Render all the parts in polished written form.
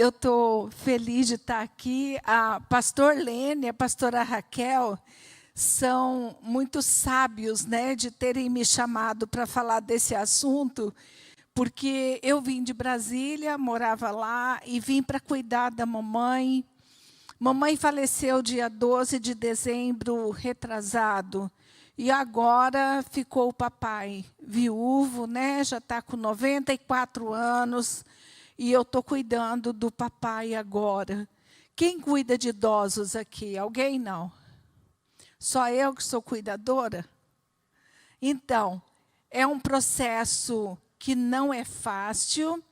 eu estou feliz de estar aqui. A pastor Lene e a pastora Raquel são muito sábios, né, de terem me chamado para falar desse assunto, porque eu vim de Brasília, morava lá, e vim para cuidar da mamãe. Mamãe faleceu dia 12 de dezembro, retrasado. E agora ficou o papai viúvo, né? Já está com 94 anos. E eu estou cuidando do papai agora. Quem cuida de idosos aqui? Alguém não? Só eu que sou cuidadora? Então, é um processo que não é fácil,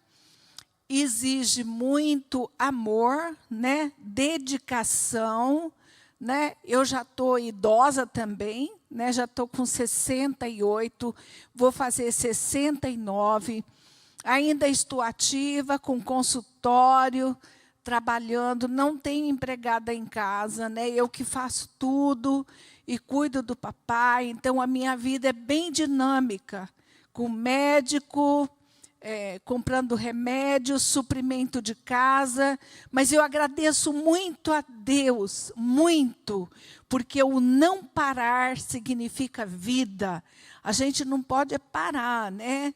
exige muito amor, né? Dedicação, né? Eu já estou idosa também, né? Já estou com 68, vou fazer 69. Ainda estou ativa com consultório, trabalhando, não tenho empregada em casa, né? Eu que faço tudo e cuido do papai. Então, a minha vida é bem dinâmica, com médico, comprando remédios, suprimento de casa. Mas eu agradeço muito a Deus, muito, porque o não parar significa vida. A gente não pode parar, né?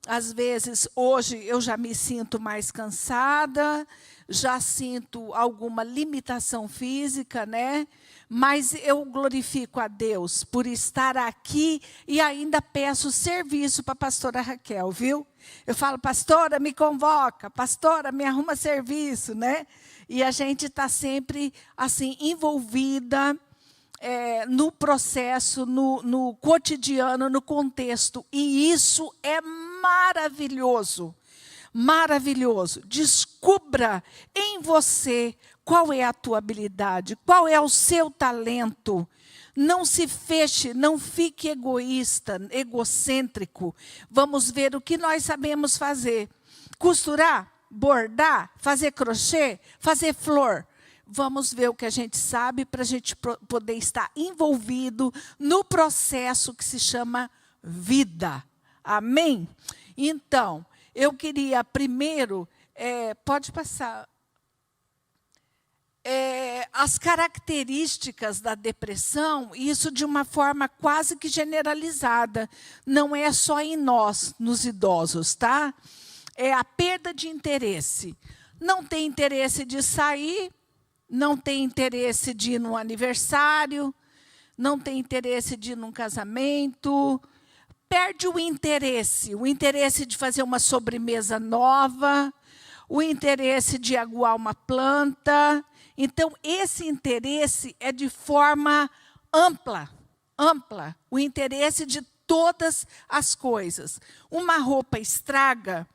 Às vezes, hoje, eu já me sinto mais cansada, já sinto alguma limitação física, né? Mas eu glorifico a Deus por estar aqui e ainda peço serviço para a pastora Raquel, viu? Eu falo, pastora, me convoca, pastora, me arruma serviço, né? E a gente está sempre, assim, envolvida no processo, no cotidiano, no contexto. E isso é maravilhoso, maravilhoso. Descubra em você qual é a tua habilidade, qual é o seu talento. Não se feche, não fique egoísta, egocêntrico. Vamos ver o que nós sabemos fazer. Costurar, bordar, fazer crochê, fazer flor. Vamos ver o que a gente sabe para a gente poder estar envolvido no processo que se chama vida. Amém? Então, eu queria primeiro, pode passar, as características da depressão, isso de uma forma quase que generalizada. Não é só em nós, nos idosos, tá? É a perda de interesse. Não tem interesse de sair, não tem interesse de ir num aniversário, não tem interesse de ir num casamento, perde o interesse de fazer uma sobremesa nova, o interesse de aguar uma planta. Então, esse interesse é de forma ampla, ampla, o interesse de todas as coisas. Uma roupa estraga,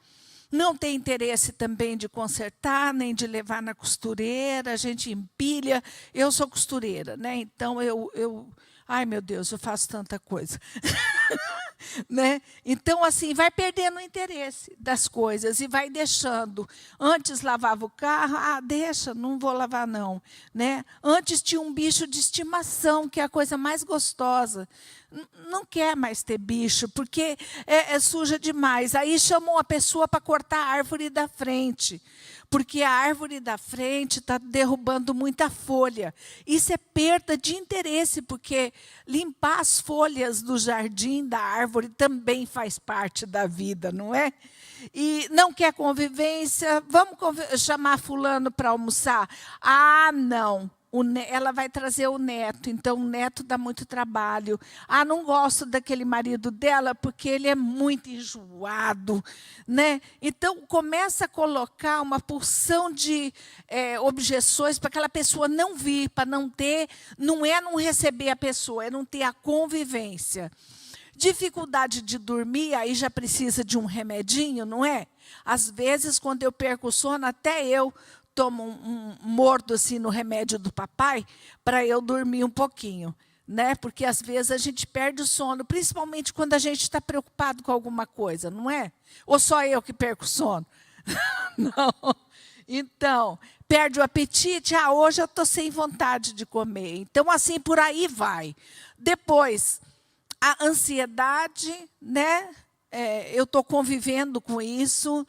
não tem interesse também de consertar, nem de levar na costureira, a gente empilha. Eu sou costureira, né? Então, ai, meu Deus, eu faço tanta coisa. Né? Então, assim, vai perdendo o interesse das coisas e vai deixando. Antes lavava o carro, deixa, não vou lavar não. Né? Antes tinha um bicho de estimação, que é a coisa mais gostosa. Não quer mais ter bicho, porque suja demais. Aí chamam a pessoa para cortar a árvore da frente, porque a árvore da frente está derrubando muita folha. Isso é perda de interesse, porque limpar as folhas do jardim, da árvore, também faz parte da vida, não é? E não quer convivência, vamos chamar fulano para almoçar? Ah, não. Ela vai trazer o neto, então o neto dá muito trabalho. Ah, não gosto daquele marido dela porque ele é muito enjoado, né? Então, começa a colocar uma porção de objeções para aquela pessoa não vir, para não ter, não é não receber a pessoa, é não ter a convivência. Dificuldade de dormir, aí já precisa de um remedinho, não é? Às vezes, quando eu perco o sono, até eu tomo um mordo assim no remédio do papai para eu dormir um pouquinho, né? Porque às vezes a gente perde o sono, principalmente quando a gente está preocupado com alguma coisa, não é? Ou só eu que perco o sono? Não. Então, perde o apetite, hoje eu estou sem vontade de comer. Então, assim, por aí vai. Depois, a ansiedade, né? eu estou convivendo com isso,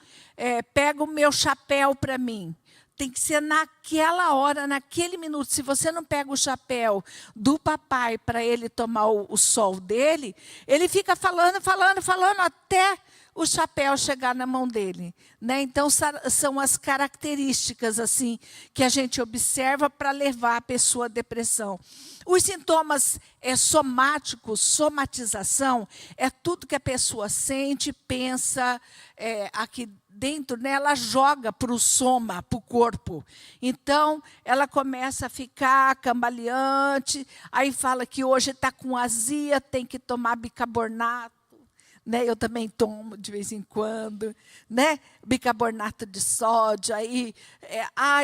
pega o meu chapéu para mim. Tem que ser naquela hora, naquele minuto. Se você não pega o chapéu do papai para ele tomar o sol dele, ele fica falando até o chapéu chegar na mão dele, né? Então, são as características assim que a gente observa para levar a pessoa à depressão. Os sintomas somáticos, somatização, é tudo que a pessoa sente, pensa, aqui dentro, né, ela joga para o soma, para o corpo. Então, ela começa a ficar cambaleante, aí fala que hoje está com azia, tem que tomar bicarbonato. Né, eu também tomo de vez em quando, né, bicarbonato de sódio, aí,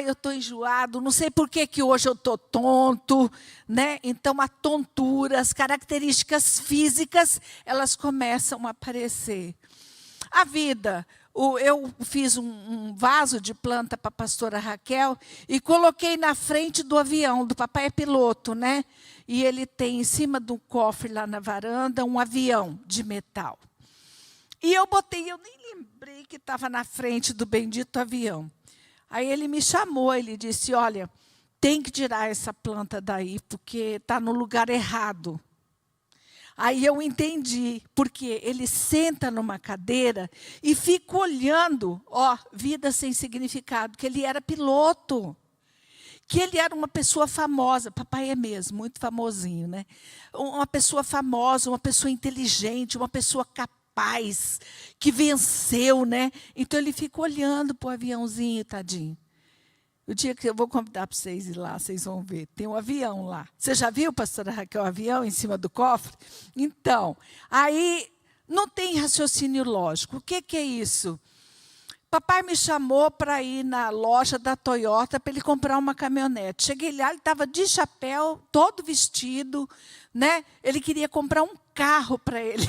eu estou enjoado, não sei por que hoje eu estou tonto, né? Então a tontura, as características físicas, elas começam a aparecer. A vida, eu fiz um vaso de planta para a pastora Raquel e coloquei na frente do avião, do papai é piloto, né? E ele tem em cima do cofre lá na varanda um avião de metal. E eu nem lembrei que estava na frente do bendito avião. Aí ele me chamou, ele disse, olha, tem que tirar essa planta daí, porque está no lugar errado. Aí eu entendi, porque ele senta numa cadeira e fica olhando, vida sem significado, que ele era piloto. Que ele era uma pessoa famosa, papai é mesmo, muito famosinho, né? Uma pessoa famosa, uma pessoa inteligente, uma pessoa capaz, que venceu, né? Então ele fica olhando para o aviãozinho, tadinho. O dia que eu vou convidar para vocês ir lá, vocês vão ver, tem um avião lá. Você já viu, pastora Raquel, o avião em cima do cofre? Então, aí não tem raciocínio lógico. O que é isso? Papai me chamou para ir na loja da Toyota para ele comprar uma caminhonete. Cheguei lá, ele estava de chapéu, todo vestido, né? Ele queria comprar um carro para ele.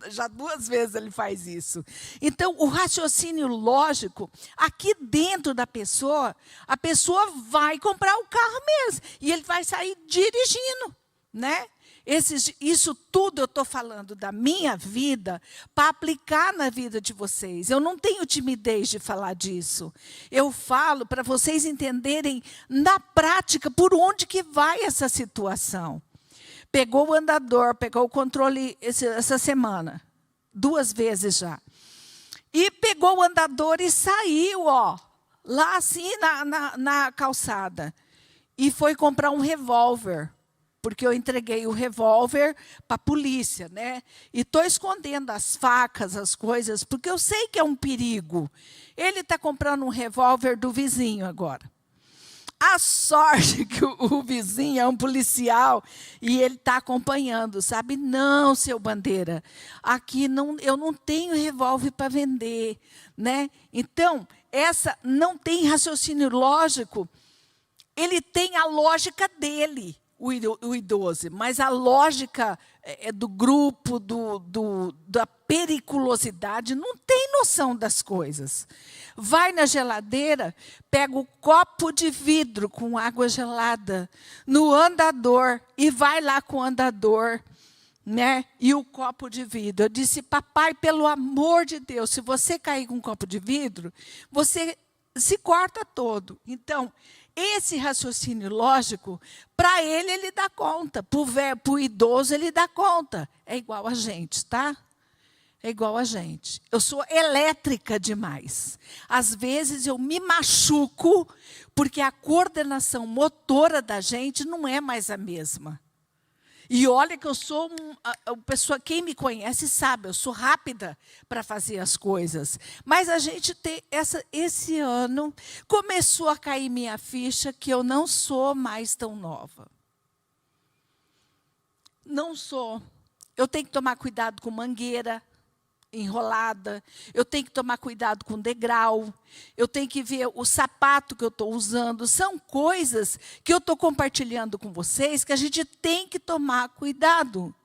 Já 2 vezes ele faz isso. Então, o raciocínio lógico, aqui dentro da pessoa, a pessoa vai comprar o carro mesmo. E ele vai sair dirigindo, né? Isso tudo eu estou falando da minha vida para aplicar na vida de vocês. Eu não tenho timidez de falar disso. Eu falo para vocês entenderem na prática por onde que vai essa situação. Pegou o andador, pegou o controle essa semana, 2 vezes já. E pegou o andador e saiu, lá assim na calçada. E foi comprar um revólver. Porque eu entreguei o revólver para a polícia, né? E estou escondendo as facas, as coisas, porque eu sei que é um perigo. Ele está comprando um revólver do vizinho agora. A sorte que o vizinho é um policial e ele está acompanhando, sabe? Não, seu Bandeira, aqui eu não tenho revólver para vender, né? Então, essa não tem raciocínio lógico, ele tem a lógica dele. O idoso, mas a lógica do grupo, da periculosidade, não tem noção das coisas. Vai na geladeira, pega o copo de vidro com água gelada no andador e vai lá com o andador, né? E o copo de vidro. Eu disse, papai, pelo amor de Deus, se você cair com um copo de vidro, você se corta todo. Então, esse raciocínio lógico, para ele dá conta. Para o idoso, ele dá conta. É igual a gente, tá? É igual a gente. Eu sou elétrica demais. Às vezes, eu me machuco, porque a coordenação motora da gente não é mais a mesma. E olha que eu sou pessoa, quem me conhece sabe, eu sou rápida para fazer as coisas. Mas a gente tem esse ano começou a cair minha ficha que eu não sou mais tão nova. Não sou. Eu tenho que tomar cuidado com mangueira enrolada, eu tenho que tomar cuidado com degrau, eu tenho que ver o sapato que eu estou usando. São coisas que eu estou compartilhando com vocês que a gente tem que tomar cuidado.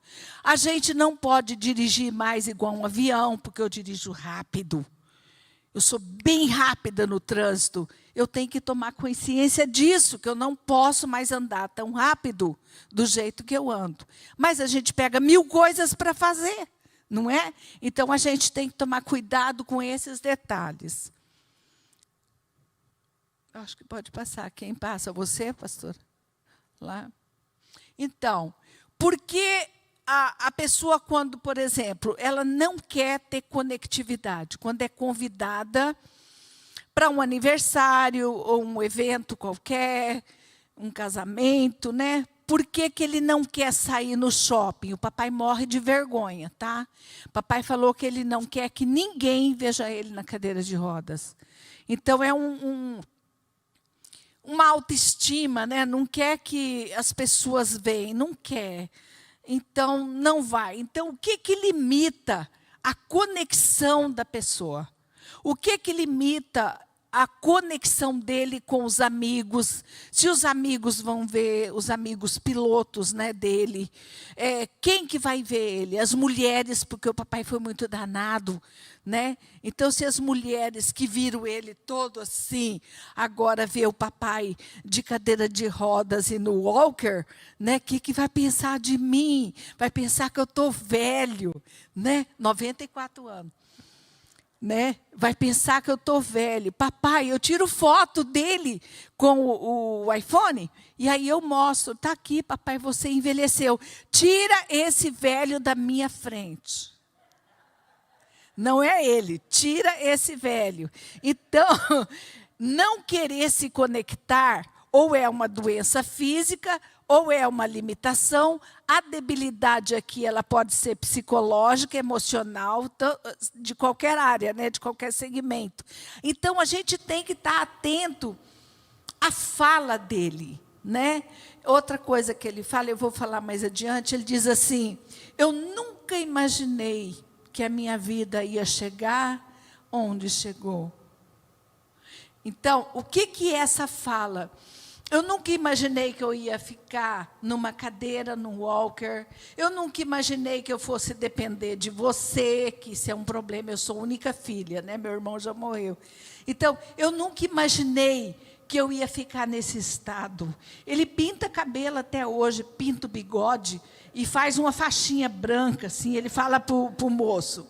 A gente não pode dirigir mais igual um avião, porque eu dirijo rápido. Eu sou bem rápida no trânsito. Eu tenho que tomar consciência disso, que eu não posso mais andar tão rápido do jeito que eu ando. Mas a gente pega 1000 coisas para fazer. não é? Então, a gente tem que tomar cuidado com esses detalhes. Acho que pode passar. Quem passa? Você, pastor? Lá. Então, porque a pessoa, quando, por exemplo, ela não quer ter conectividade, quando é convidada para um aniversário ou um evento qualquer, um casamento, né? Por que que ele não quer sair no shopping? O papai morre de vergonha, tá? Papai falou que ele não quer que ninguém veja ele na cadeira de rodas. Então, é uma autoestima, né? Não quer que as pessoas vejam, não quer. Então, não vai. Então, o que que limita a conexão da pessoa? O que que limita a conexão dele com os amigos? Se os amigos vão ver, os amigos pilotos, né, dele, quem que vai ver ele? As mulheres, porque o papai foi muito danado, né? Então, se as mulheres que viram ele todo assim, agora vê o papai de cadeira de rodas e no walker, né? Que vai pensar de mim? Vai pensar que eu estou velho, né? 94 anos. Né? Vai pensar que eu estou velho. Papai, eu tiro foto dele com o iPhone, e aí eu mostro. Está aqui, papai, você envelheceu. Tira esse velho da minha frente. Não é ele, tira esse velho. Então, não querer se conectar, ou é uma doença física, ou é uma limitação. A debilidade aqui, ela pode ser psicológica, emocional, de qualquer área, né, de qualquer segmento. Então, a gente tem que estar atento à fala dele, né? Outra coisa que ele fala, eu vou falar mais adiante, ele diz assim: eu nunca imaginei que a minha vida ia chegar onde chegou. Então, o que é essa fala? Eu nunca imaginei que eu ia ficar numa cadeira, num walker. Eu nunca imaginei que eu fosse depender de você, que isso é um problema. Eu sou única filha, né? Meu irmão já morreu. Então, eu nunca imaginei que eu ia ficar nesse estado. Ele pinta cabelo até hoje, pinta o bigode e faz uma faixinha branca, assim. Ele fala para o moço: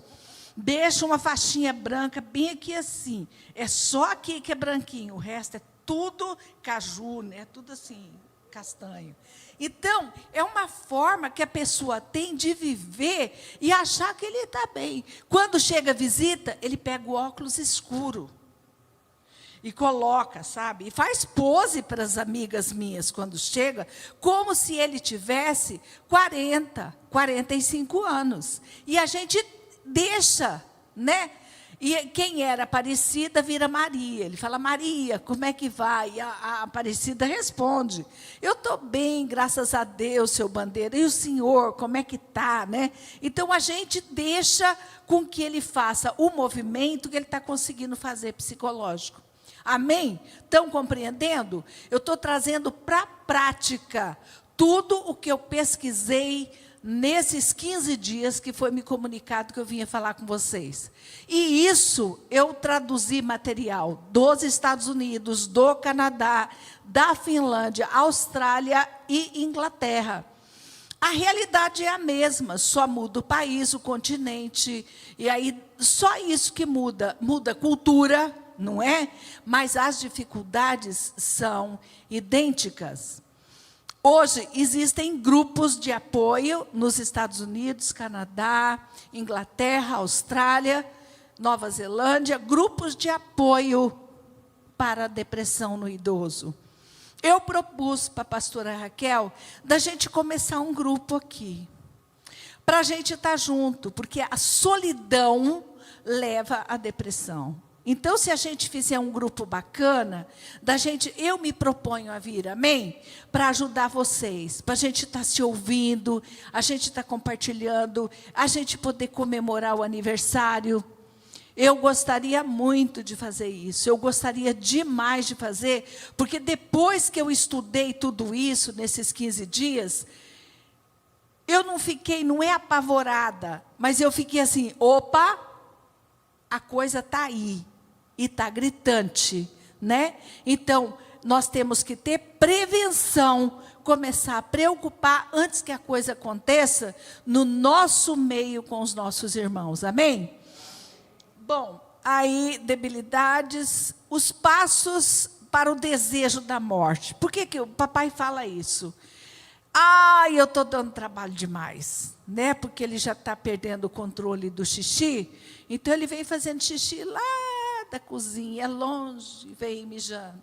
deixa uma faixinha branca bem aqui assim. É só aqui que é branquinho, o resto é tudo caju, né? Tudo assim, castanho. Então, é uma forma que a pessoa tem de viver e achar que ele está bem. Quando chega a visita, ele pega o óculos escuro e coloca, sabe? E faz pose para as amigas minhas quando chega, como se ele tivesse 40, 45 anos. E a gente deixa, né? E quem era Aparecida vira Maria. Ele fala: Maria, como é que vai? E a Aparecida responde: eu estou bem, graças a Deus, seu Bandeira. E o senhor, como é que está, né? Então, a gente deixa com que ele faça o movimento que ele está conseguindo fazer psicológico. Amém? Estão compreendendo? Eu estou trazendo para a prática tudo o que eu pesquisei nesses 15 dias que foi me comunicado que eu vinha falar com vocês. E isso eu traduzi material dos Estados Unidos, do Canadá, da Finlândia, Austrália e Inglaterra. A realidade é a mesma, só muda o país, o continente, e aí só isso que muda. Muda a cultura, não é? Mas as dificuldades são idênticas. Hoje, existem grupos de apoio nos Estados Unidos, Canadá, Inglaterra, Austrália, Nova Zelândia, grupos de apoio para a depressão no idoso. Eu propus para a pastora Raquel da gente começar um grupo aqui, para a gente estar junto, porque a solidão leva à depressão. Então, se a gente fizer um grupo bacana, eu me proponho a vir, amém? Para ajudar vocês, para a gente estar se ouvindo, a gente estar compartilhando, a gente poder comemorar o aniversário. Eu gostaria muito de fazer isso, eu gostaria demais de fazer, porque depois que eu estudei tudo isso, nesses 15 dias, eu não é apavorada, mas eu fiquei assim: opa, a coisa está aí. E está gritante, né? Então, nós temos que ter prevenção começar a preocupar antes que a coisa aconteça no nosso meio com os nossos irmãos. Amém? Bom, aí, debilidades, os passos para o desejo da morte. Por que o papai fala isso? Eu estou dando trabalho demais, né? Porque ele já está perdendo o controle do xixi. Então, ele vem fazendo xixi lá da cozinha, é longe, e vem mijando.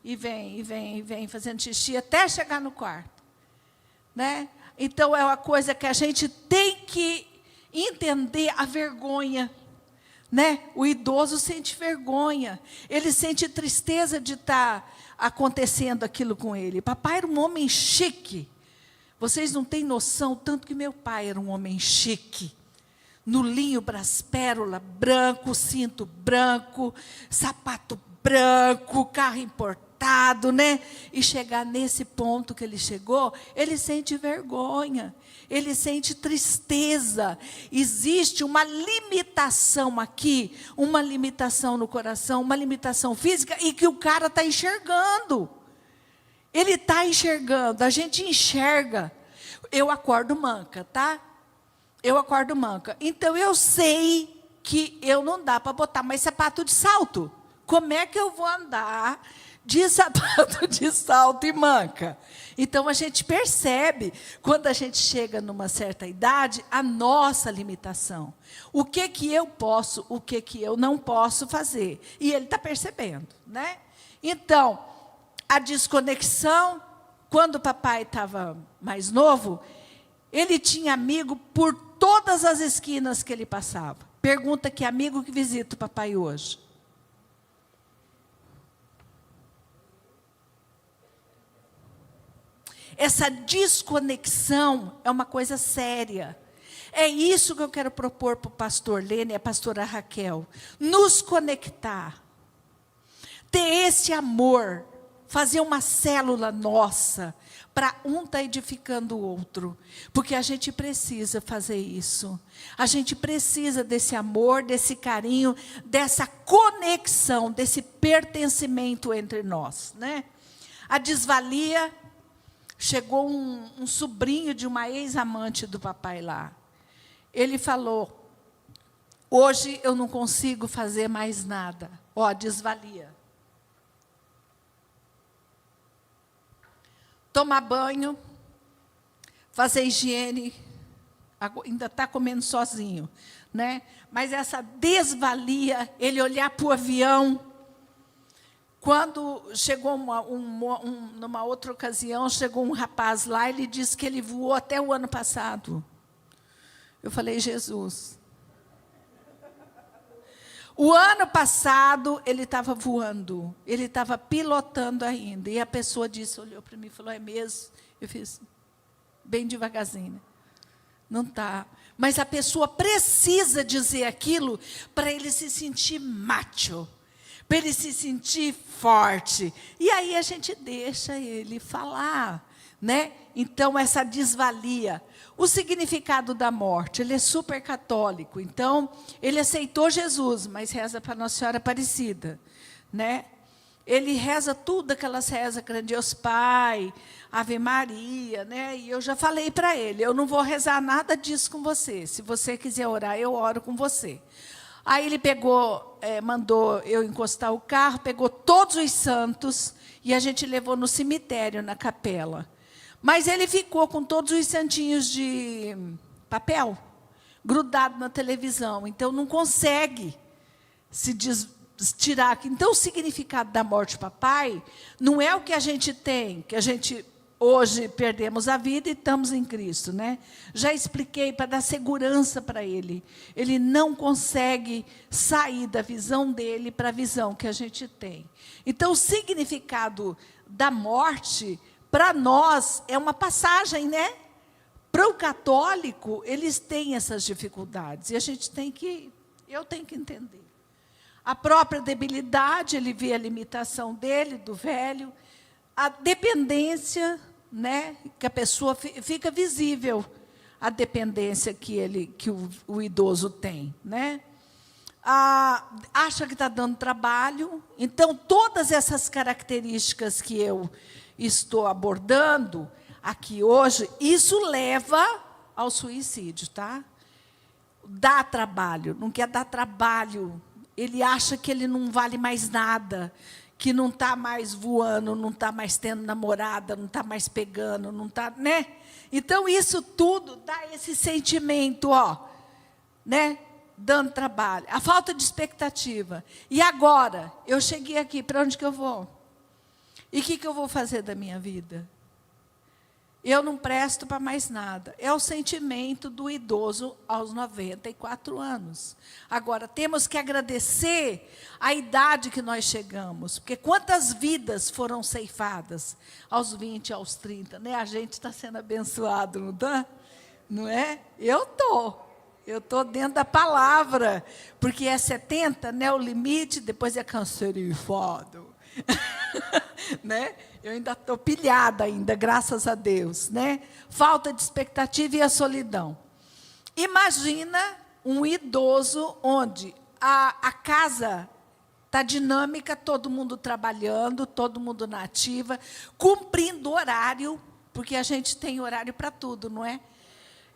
E vem fazendo xixi até chegar no quarto, né? Então, é uma coisa que a gente tem que entender a vergonha, né? O idoso sente vergonha, ele sente tristeza de estar acontecendo aquilo com ele. Papai era um homem chique. Vocês não têm noção, tanto que meu pai era um homem chique. No linho braspérola, branco, cinto branco, sapato branco, carro importado, né? E chegar nesse ponto que ele chegou, ele sente vergonha, ele sente tristeza. Existe uma limitação aqui, uma limitação no coração, uma limitação física, e que o cara está enxergando. Ele está enxergando, a gente enxerga. Eu acordo manca, tá? Eu acordo manca. Então, eu sei que eu não dá para botar mais sapato de salto. Como é que eu vou andar de sapato de salto e manca? Então, a gente percebe, quando a gente chega numa certa idade, a nossa limitação. O que eu posso, o que eu não posso fazer. E ele está percebendo, né? Então, a desconexão, quando o papai estava mais novo, ele tinha amigo por todas as esquinas que ele passava. Pergunta que amigo que visita o papai hoje. Essa desconexão é uma coisa séria. É isso que eu quero propor para o pastor Lênin e a pastora Raquel. Nos conectar. Ter esse amor. Fazer uma célula nossa. Para um estar edificando o outro. Porque a gente precisa fazer isso. A gente precisa desse amor, desse carinho, dessa conexão, desse pertencimento entre nós, né? A desvalia. Chegou um sobrinho de uma ex-amante do papai lá. Ele falou, hoje eu não consigo fazer mais nada. Desvalia. Tomar banho, fazer higiene, ainda está comendo sozinho, né? Mas essa desvalia, ele olhar para o avião. Quando chegou numa outra ocasião, chegou um rapaz lá, ele disse que ele voou até o ano passado. Eu falei, Jesus. O ano passado, ele estava voando, ele estava pilotando ainda. E a pessoa disse, olhou para mim e falou, é mesmo? Eu fiz bem devagarzinho. Não está. Mas a pessoa precisa dizer aquilo para ele se sentir macho. Para ele se sentir forte. E aí a gente deixa ele falar, né? Então, essa desvalia. O significado da morte, ele é super católico. Então, ele aceitou Jesus, mas reza para Nossa Senhora Aparecida, né? Ele reza tudo aquelas rezas, Grandioso Pai, Ave Maria, né? E eu já falei para ele, eu não vou rezar nada disso com você. Se você quiser orar, eu oro com você. Aí ele pegou, mandou eu encostar o carro, pegou todos os santos e a gente levou no cemitério, na capela. Mas ele ficou com todos os santinhos de papel, grudado na televisão. Então, não consegue se tirar. Então, o significado da morte do papai não é o que a gente tem, que a gente hoje perdemos a vida e estamos em Cristo, né? Já expliquei para dar segurança para ele. Ele não consegue sair da visão dele para a visão que a gente tem. Então, o significado da morte, para nós, é uma passagem, né? Para o católico, eles têm essas dificuldades. E a gente eu tenho que entender. A própria debilidade, ele vê a limitação dele, do velho. A dependência, né, que a pessoa fica visível, a dependência que o idoso tem, né? acha que está dando trabalho. Então, todas essas características que eu estou abordando aqui hoje, isso leva ao suicídio, tá? Dá trabalho, não quer dar trabalho. Ele acha que ele não vale mais nada, que não está mais voando, não está mais tendo namorada, não está mais pegando, não está, né? Então, isso tudo dá esse sentimento, né? Dando trabalho. A falta de expectativa. E agora, eu cheguei aqui, para onde que eu vou? E o que eu vou fazer da minha vida? Eu não presto para mais nada. É o sentimento do idoso aos 94 anos. Agora, temos que agradecer a idade que nós chegamos, porque quantas vidas foram ceifadas aos 20, aos 30, né? A gente está sendo abençoado, não está? Não é? Eu estou dentro da palavra, porque é 70, né, o limite, depois é cancerifado. Né? Eu ainda estou pilhada ainda, graças a Deus, né? Falta de expectativa e a solidão. Imagina um idoso onde a casa está dinâmica, todo mundo trabalhando, todo mundo na ativa, cumprindo horário, porque a gente tem horário para tudo, não é?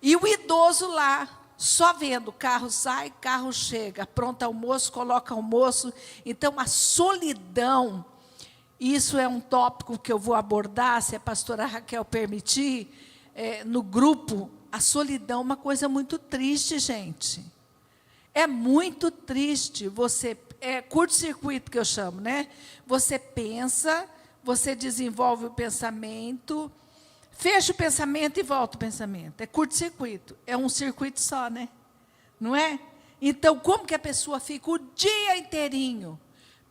E o idoso lá, só vendo, carro sai, carro chega, pronto almoço, coloca almoço. Então, a solidão, isso é um tópico que eu vou abordar, se a pastora Raquel permitir, no grupo. A solidão é uma coisa muito triste, gente. É muito triste. É curto-circuito que eu chamo, né? Você pensa, você desenvolve o pensamento, fecha o pensamento e volta o pensamento. É curto-circuito. É um circuito só, né? Não é? Então, como que a pessoa fica o dia inteirinho?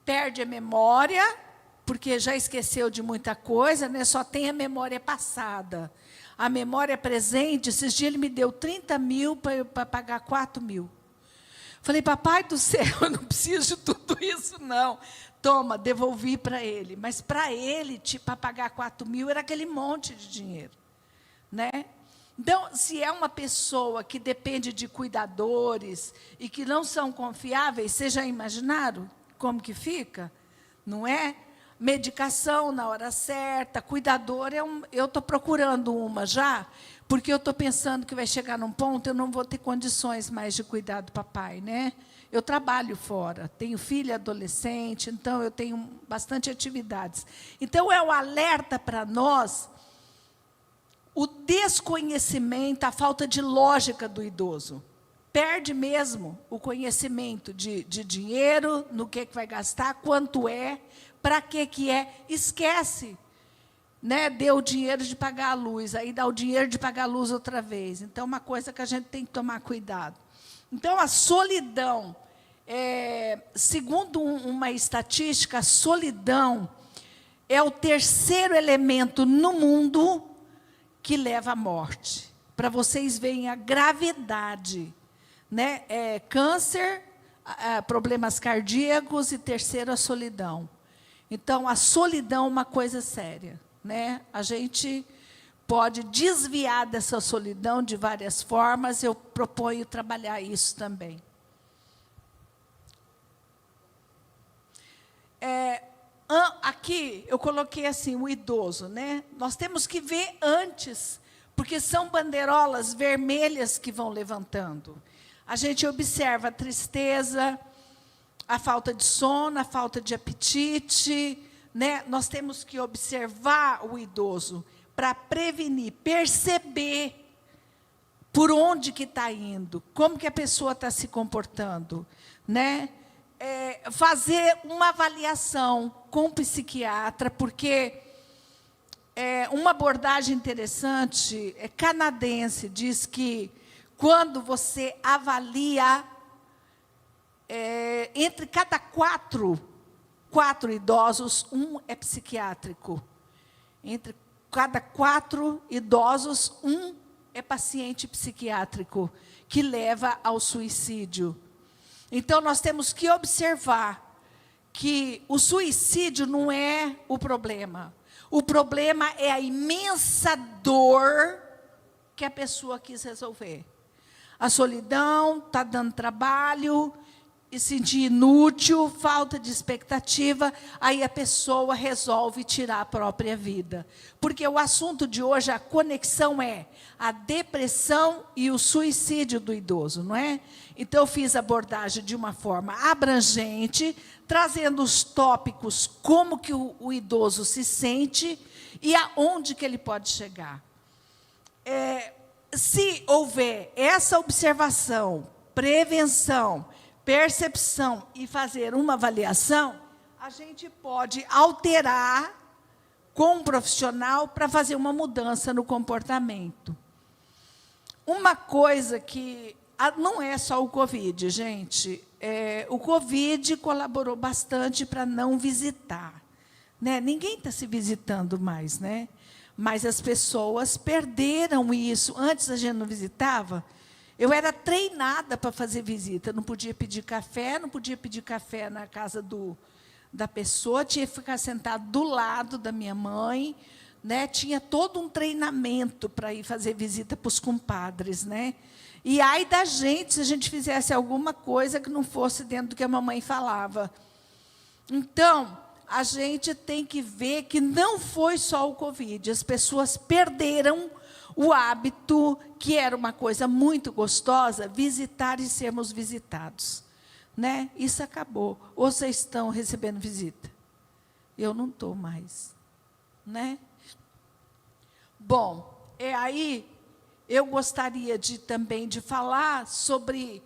Perde a memória, porque já esqueceu de muita coisa, né? Só tem a memória passada. A memória presente, esses dias ele me deu 30 mil para pagar 4 mil. Falei, papai do céu, eu não preciso de tudo isso, não. Toma, devolvi para ele. Mas para ele, para pagar 4 mil, era aquele monte de dinheiro. Né? Então, se é uma pessoa que depende de cuidadores e que não são confiáveis, vocês já imaginaram como que fica? Não é? Medicação na hora certa, cuidador, eu estou procurando uma já, porque eu estou pensando que vai chegar num ponto, eu não vou ter condições mais de cuidar do papai, né? Eu trabalho fora, tenho filha adolescente, então eu tenho bastante atividades. Então, é o alerta para nós, o desconhecimento, a falta de lógica do idoso. Perde mesmo o conhecimento de dinheiro, no que vai gastar, quanto é, para que é, esquece. Né? Deu o dinheiro de pagar a luz, aí dá o dinheiro de pagar a luz outra vez. Então, é uma coisa que a gente tem que tomar cuidado. Então, a solidão, segundo uma estatística, a solidão é o terceiro elemento no mundo que leva à morte. Para vocês verem a gravidade. Né? Câncer, problemas cardíacos e terceiro, a solidão. Então, a solidão é uma coisa séria. Né? A gente pode desviar dessa solidão de várias formas, eu proponho trabalhar isso também. Aqui eu coloquei assim, o idoso, né? Nós temos que ver antes, porque são bandeirolas vermelhas que vão levantando. A gente observa a tristeza, a falta de sono, a falta de apetite, né? Nós temos que observar o idoso para prevenir, perceber por onde que está indo, como que a pessoa está se comportando, né? Fazer uma avaliação com o psiquiatra, porque uma abordagem interessante, canadense, diz que quando você avalia, entre cada quatro idosos, um é psiquiátrico. Entre cada 4 idosos, um é paciente psiquiátrico, que leva ao suicídio. Então, nós temos que observar que o suicídio não é o problema. O problema é a imensa dor que a pessoa quis resolver. A solidão está dando trabalho, e sentir inútil, falta de expectativa, aí a pessoa resolve tirar a própria vida. Porque o assunto de hoje, a conexão é a depressão e o suicídio do idoso, não é? Então, eu fiz a abordagem de uma forma abrangente, trazendo os tópicos, como que o idoso se sente e aonde que ele pode chegar. Se houver essa observação, prevenção, percepção e fazer uma avaliação, a gente pode alterar com um profissional para fazer uma mudança no comportamento. Uma coisa que não é só o Covid, gente. O Covid colaborou bastante para não visitar, né? Ninguém está se visitando mais, né? Mas as pessoas perderam isso. Antes a gente não visitava. Eu era treinada para fazer visita. Não podia pedir café, não podia pedir café na casa da pessoa, tinha que ficar sentado do lado da minha mãe, né? Tinha todo um treinamento para ir fazer visita para os compadres, né? E ai da gente se a gente fizesse alguma coisa que não fosse dentro do que a mamãe falava. Então, a gente tem que ver que não foi só o Covid. As pessoas perderam o hábito, que era uma coisa muito gostosa, visitar e sermos visitados, né? Isso acabou. Ou vocês estão recebendo visita? Eu não estou mais, né? Bom, aí eu gostaria também de falar sobre,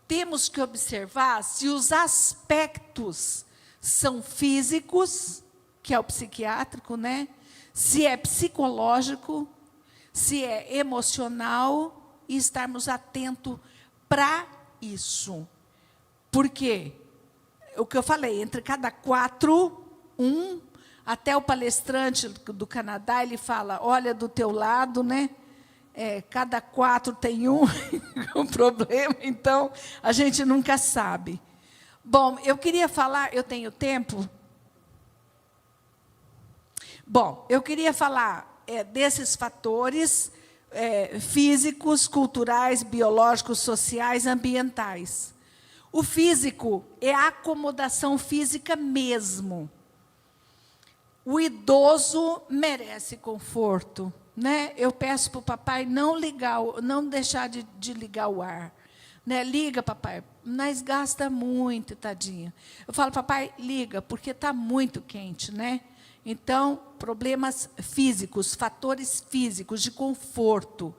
temos que observar se os aspectos são físicos, que é o psiquiátrico, né? Se é psicológico, se é emocional, e estarmos atentos para isso. Por quê? O que eu falei, entre cada 4, 1, até o palestrante do Canadá, ele fala, olha do teu lado, né? Cada 4 tem um problema, então a gente nunca sabe. Bom, eu queria falar, eu tenho tempo? Bom, eu queria falar desses fatores físicos, culturais, biológicos, sociais, ambientais. O físico é a acomodação física mesmo. O idoso merece conforto, né? Eu peço para o papai não deixar de ligar o ar. Né? Liga, papai, mas gasta muito, tadinho. Eu falo, papai, liga, porque está muito quente, né? Então, problemas físicos, fatores físicos de conforto,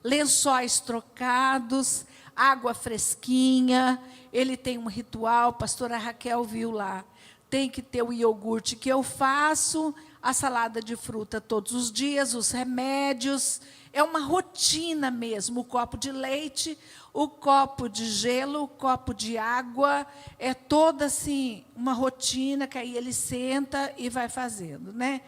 lençóis trocados, água fresquinha, ele tem um ritual, a pastora Raquel viu lá, tem que ter o iogurte que eu faço, a salada de fruta todos os dias, os remédios, é uma rotina mesmo, o copo de leite, o copo de gelo, o copo de água, é toda assim, uma rotina que aí ele senta e vai fazendo, né?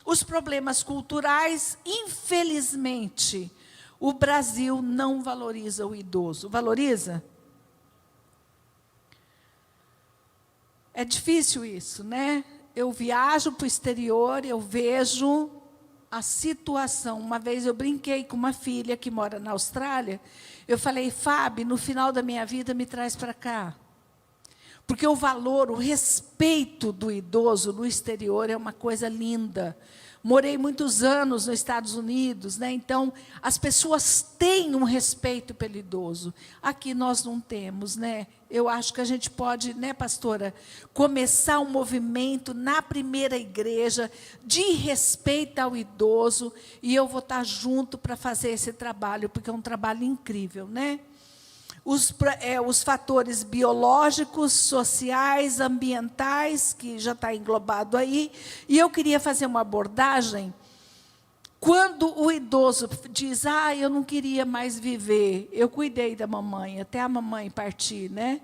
Os problemas culturais, infelizmente, o Brasil não valoriza o idoso. Valoriza? É difícil isso, né? Eu viajo para o exterior, eu vejo a situação. Uma vez eu brinquei com uma filha que mora na Austrália, eu falei, Fábio, no final da minha vida me traz para cá. Porque o valor, o respeito do idoso no exterior é uma coisa linda. Morei muitos anos nos Estados Unidos, né? Então, as pessoas têm um respeito pelo idoso. Aqui nós não temos, né? Eu acho que a gente pode, né, pastora, começar um movimento na primeira igreja de respeito ao idoso, e eu vou estar junto para fazer esse trabalho, porque é um trabalho incrível, né? Os fatores biológicos, sociais, ambientais, que já está englobado aí. E eu queria fazer uma abordagem, quando o idoso diz, eu não queria mais viver, eu cuidei da mamãe, até a mamãe partir, né?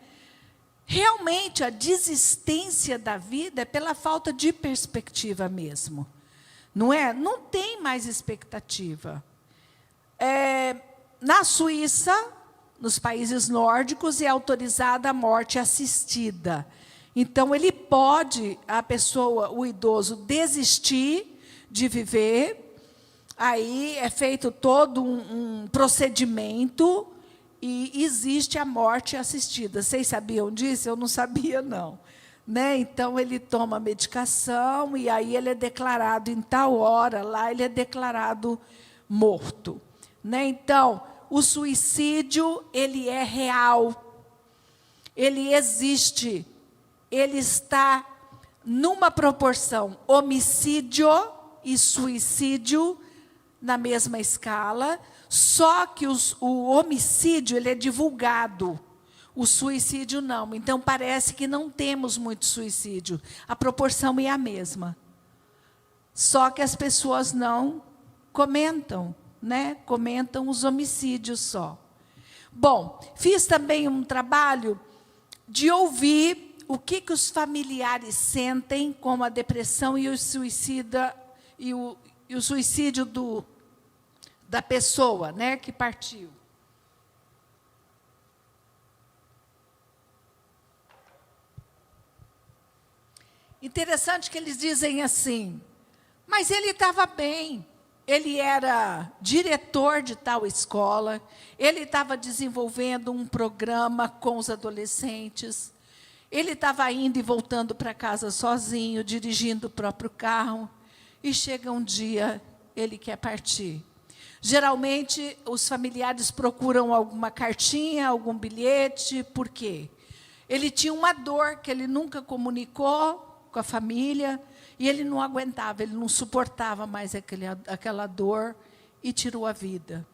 Realmente, a desistência da vida é pela falta de perspectiva mesmo. Não é? Não tem mais expectativa. Na Suíça, nos países nórdicos, é autorizada a morte assistida. Então, ele pode, o idoso, desistir de viver. Aí é feito todo um procedimento, e existe a morte assistida. Vocês sabiam disso? Eu não sabia, não. Né? Então, ele toma medicação e aí ele é declarado, em tal hora, lá ele é declarado morto. Né? Então, o suicídio, ele é real, ele existe, ele está numa proporção homicídio e suicídio na mesma escala, só que o homicídio ele é divulgado, o suicídio não. Então, parece que não temos muito suicídio, a proporção é a mesma. Só que as pessoas não comentam, né? Comentam os homicídios só. Bom, fiz também um trabalho de ouvir o que os familiares sentem com a depressão e o suicídio da pessoa, né, que partiu. Interessante que eles dizem assim, mas ele estava bem, ele era diretor de tal escola, ele estava desenvolvendo um programa com os adolescentes, ele estava indo e voltando para casa sozinho, dirigindo o próprio carro, e chega um dia, ele quer partir. Geralmente, os familiares procuram alguma cartinha, algum bilhete, por quê? Ele tinha uma dor que ele nunca comunicou com a família, e ele não aguentava, ele não suportava mais aquela dor, e tirou a vida.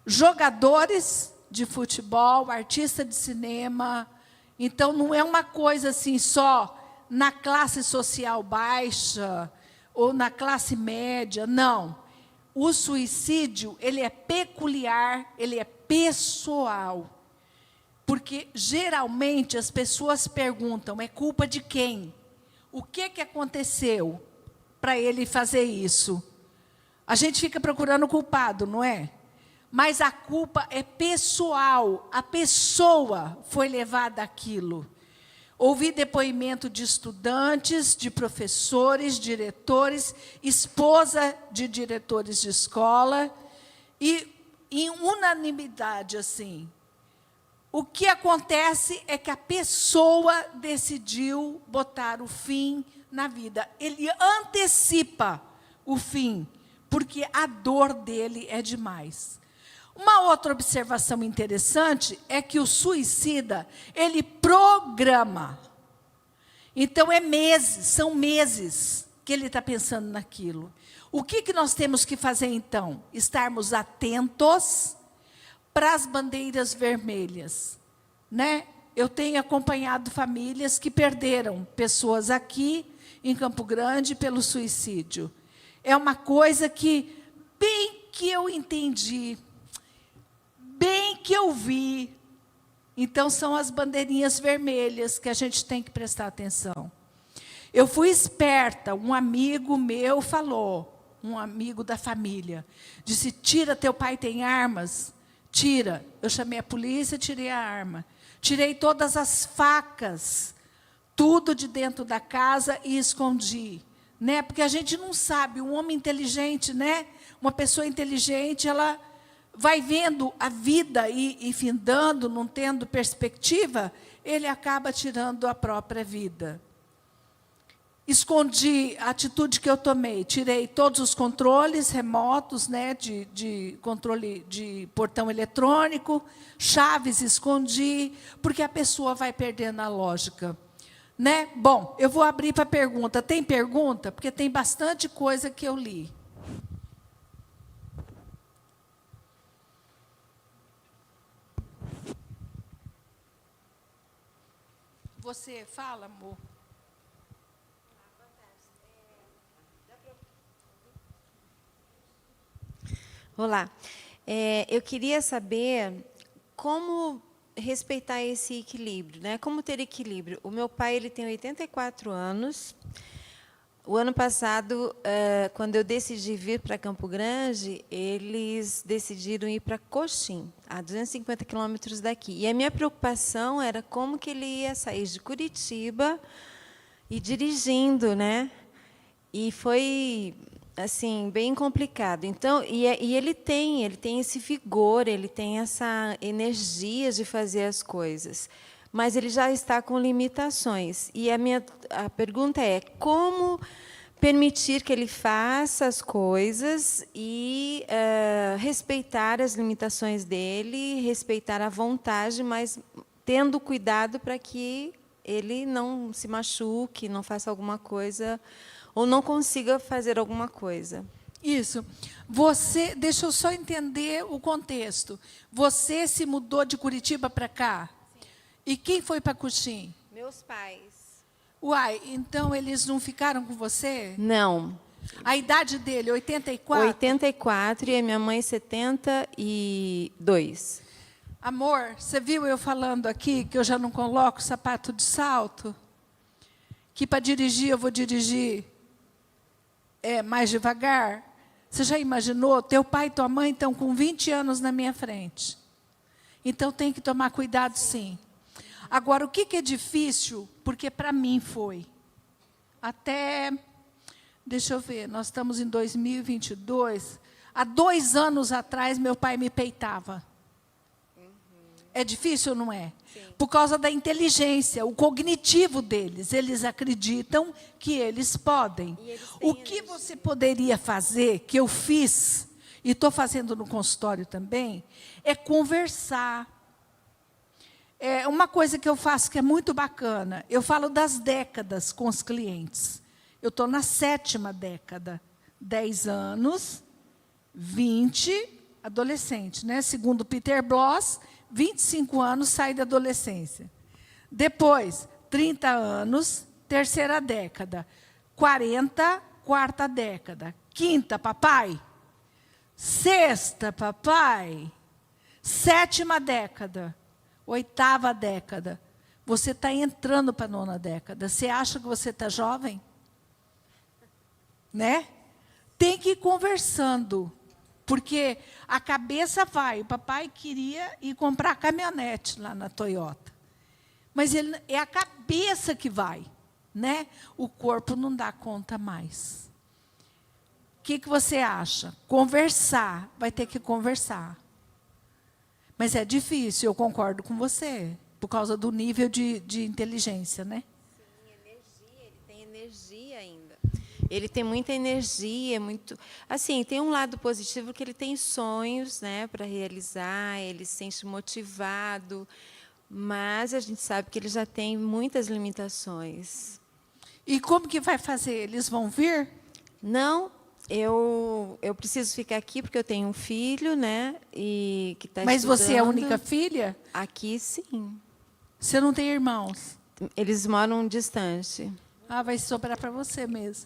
Jogadores de futebol, artista de cinema, então não é uma coisa assim só na classe social baixa ou na classe média, não. O suicídio, ele é peculiar, ele é pessoal. Porque, geralmente, as pessoas perguntam, é culpa de quem? O que aconteceu para ele fazer isso? A gente fica procurando o culpado, não é? Mas a culpa é pessoal, a pessoa foi levada àquilo. Ouvi depoimento de estudantes, de professores, diretores, esposa de diretores de escola, e em unanimidade, assim, o que acontece é que a pessoa decidiu botar o fim na vida. Ele antecipa o fim, porque a dor dele é demais. Uma outra observação interessante é que o suicida, ele programa. Então, são meses que ele está pensando naquilo. O que nós temos que fazer, então? Estarmos atentos para as bandeiras vermelhas. Né? Eu tenho acompanhado famílias que perderam pessoas aqui em Campo Grande pelo suicídio. É uma coisa que, bem que eu entendi, bem que eu vi. Então, são as bandeirinhas vermelhas que a gente tem que prestar atenção. Eu fui esperta, um amigo meu falou, um amigo da família, disse, tira, teu pai tem armas? Tira. Eu chamei a polícia, tirei a arma. Tirei todas as facas, tudo de dentro da casa e escondi. Né? Porque a gente não sabe, um homem inteligente, né? Uma pessoa inteligente, ela vai vendo a vida e findando, não tendo perspectiva, ele acaba tirando a própria vida. Escondi a atitude que eu tomei, tirei todos os controles remotos, né, de controle de portão eletrônico, chaves escondi, porque a pessoa vai perdendo a lógica. Né? Bom, eu vou abrir para pergunta. Tem pergunta? Porque tem bastante coisa que eu li. Você fala, amor? Olá, eu queria saber como respeitar esse equilíbrio, né? Como ter equilíbrio. O meu pai ele tem 84 anos. O ano passado, quando eu decidi vir para Campo Grande, eles decidiram ir para Coxim, a 250 quilômetros daqui. E a minha preocupação era como que ele ia sair de Curitiba e dirigindo, né? E foi assim, bem complicado. Então, e ele tem esse vigor, ele tem essa energia de fazer as coisas, mas ele já está com limitações. E a pergunta é: como permitir que ele faça as coisas e respeitar as limitações dele, respeitar a vontade, mas tendo cuidado para que ele não se machuque, não faça alguma coisa ou não consiga fazer alguma coisa. Isso. Deixa eu só entender o contexto. Você se mudou de Curitiba para cá? Sim. E quem foi para Coxim? Meus pais. Uai, então eles não ficaram com você? Não. A idade dele, 84? 84 e a minha mãe 72. Amor, você viu eu falando aqui que eu já não coloco sapato de salto? Que para dirigir eu vou dirigir mais devagar? Você já imaginou? Teu pai e tua mãe estão com 20 anos na minha frente. Então tem que tomar cuidado, sim. Agora, o que é difícil? Porque para mim foi. Até, deixa eu ver, nós estamos em 2022. Há 2 anos atrás, meu pai me peitava. É difícil ou não é? Sim. Por causa da inteligência, o cognitivo deles. Eles acreditam que eles podem. O que você poderia fazer, que eu fiz, e estou fazendo no consultório também, é conversar. É uma coisa que eu faço que é muito bacana. Eu falo das décadas com os clientes. Eu estou na 7ª década. 10 anos, 20, adolescente, né? Segundo Peter Bloss, 25 anos, sai da adolescência. Depois, 30 anos, 3ª década. 40, 4ª década. 5ª, papai. 6ª, papai. 7ª década. 8ª década. Você está entrando para a 9ª década. Você acha que você está jovem? Né? Tem que ir conversando. Porque a cabeça vai. O papai queria ir comprar caminhonete lá na Toyota. Mas é a cabeça que vai. Né? O corpo não dá conta mais. O que você acha? Conversar. Vai ter que conversar. Mas é difícil, eu concordo com você. Por causa do nível de inteligência, né? Sim, energia. Ele tem energia ainda. Ele tem muita energia, muito. Assim, tem um lado positivo que ele tem sonhos, né, para realizar. Ele se sente motivado, mas a gente sabe que ele já tem muitas limitações. E como que vai fazer? Eles vão vir? Não, eu preciso ficar aqui porque eu tenho um filho, né, e que está estudando. Mas você é a única filha? Aqui, sim. Você não tem irmãos? Eles moram distante. Ah, vai sobrar para você mesmo.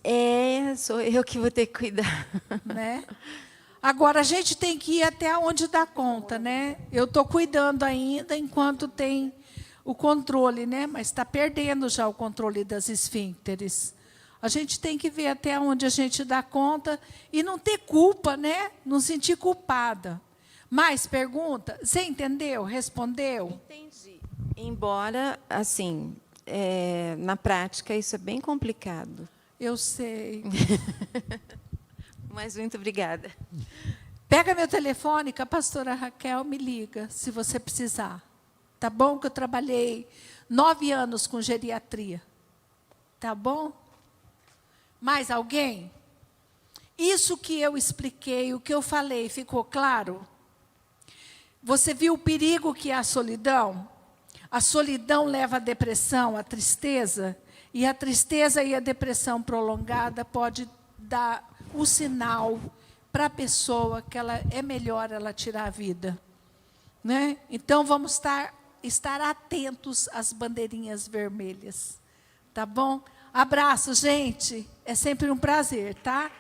Sou eu que vou ter que cuidar. Né? Agora, a gente tem que ir até onde dá conta, né? Eu estou cuidando ainda enquanto tem o controle, né? Mas está perdendo já o controle das esfíncteres. A gente tem que ver até onde a gente dá conta e não ter culpa, né? Não sentir culpada. Mais pergunta? Você entendeu? Respondeu? Entendi. Embora, assim, na prática, isso é bem complicado. Eu sei. Mas muito obrigada. Pega meu telefone, que a pastora Raquel me liga, se você precisar. Tá bom? Que eu trabalhei 9 anos com geriatria. Tá bom? Mais alguém? Isso que eu expliquei, o que eu falei, ficou claro? Você viu o perigo que é a solidão? A solidão leva à depressão, à tristeza, e a tristeza e a depressão prolongada pode dar o sinal para a pessoa que é melhor ela tirar a vida. Né? Então, vamos estar atentos às bandeirinhas vermelhas. Tá bom? Abraço, gente. É sempre um prazer, tá?